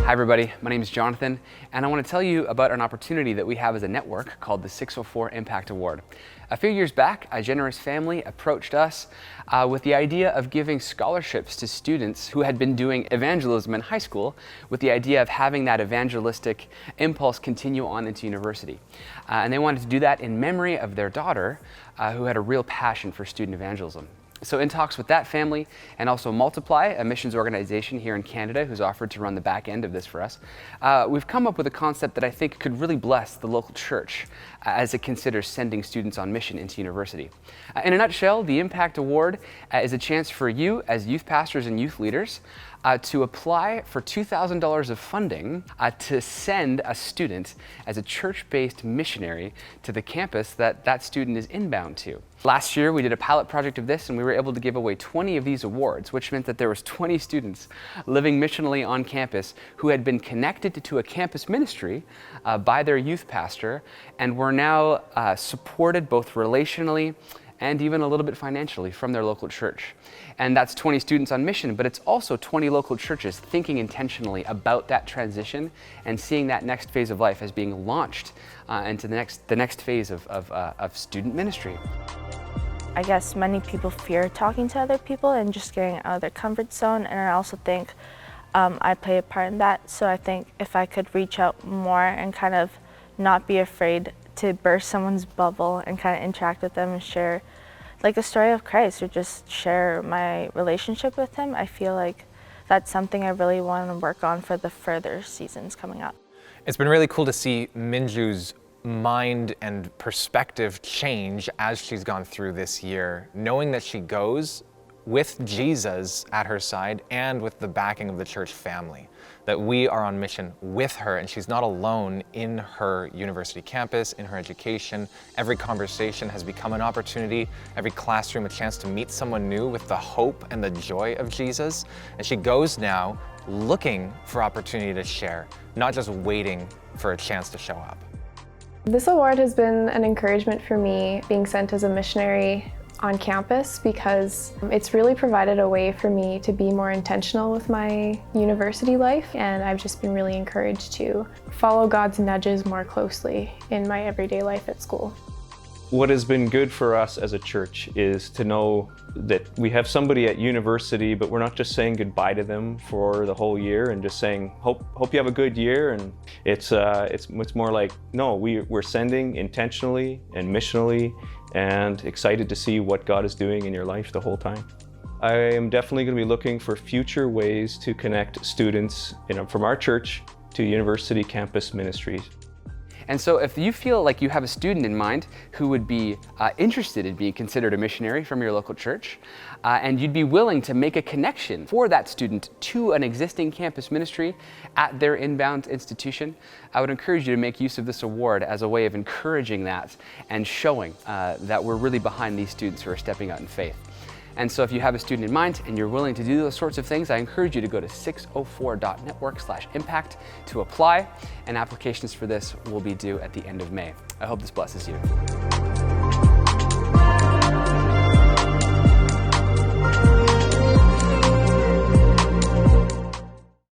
Hi everybody, my name is Jonathan, and I want to tell you about an opportunity that we have as a network called the 604 Impact Award. A few years back, a generous family approached us with the idea of giving scholarships to students who had been doing evangelism in high school, with the idea of having that evangelistic impulse continue on into university. And they wanted to do that in memory of their daughter, who had a real passion for student evangelism. So in talks with that family and also Multiply, a missions organization here in Canada who's offered to run the back end of this for us, we've come up with a concept that I think could really bless the local church as it considers sending students on mission into university. In a nutshell, the Impact Award is a chance for you as youth pastors and youth leaders to apply for $2,000 of funding to send a student as a church-based missionary to the campus that that student is inbound to. Last year we did a pilot project of this and we were able to give away 20 of these awards, which meant that there was 20 students living missionally on campus who had been connected to a campus ministry by their youth pastor and were now supported both relationally and even a little bit financially from their local church. And that's 20 students on mission, but it's also 20 local churches thinking intentionally about that transition and seeing that next phase of life as being launched into the next phase of student ministry. I guess many people fear talking to other people and just getting out of their comfort zone, and I also think I play a part in that. So I think if I could reach out more and kind of not be afraid to burst someone's bubble and kind of interact with them and share like the story of Christ or just share my relationship with him, I feel like that's something I really want to work on for the further seasons coming up. It's been really cool to see Minju's mind and perspective change as she's gone through this year, knowing that she goes with Jesus at her side and with the backing of the church family, that we are on mission with her and she's not alone in her university campus, in her education. Every conversation has become an opportunity, every classroom a chance to meet someone new with the hope and the joy of Jesus. And she goes now looking for opportunity to share, not just waiting for a chance to show up. This award has been an encouragement for me being sent as a missionary on campus because it's really provided a way for me to be more intentional with my university life, and I've just been really encouraged to follow God's nudges more closely in my everyday life at school. What has been good for us as a church is to know that we have somebody at university, but we're not just saying goodbye to them for the whole year and just saying, hope you have a good year. And it's more like, no, we're sending intentionally and missionally and excited to see what God is doing in your life the whole time. I am definitely going to be looking for future ways to connect students from our church to university campus ministries. And so if you feel like you have a student in mind who would be interested in being considered a missionary from your local church, and you'd be willing to make a connection for that student to an existing campus ministry at their inbound institution, I would encourage you to make use of this award as a way of encouraging that and showing that we're really behind these students who are stepping out in faith. And so if you have a student in mind and you're willing to do those sorts of things, I encourage you to go to 604.network/impact to apply, and applications for this will be due at the end of May. I hope this blesses you.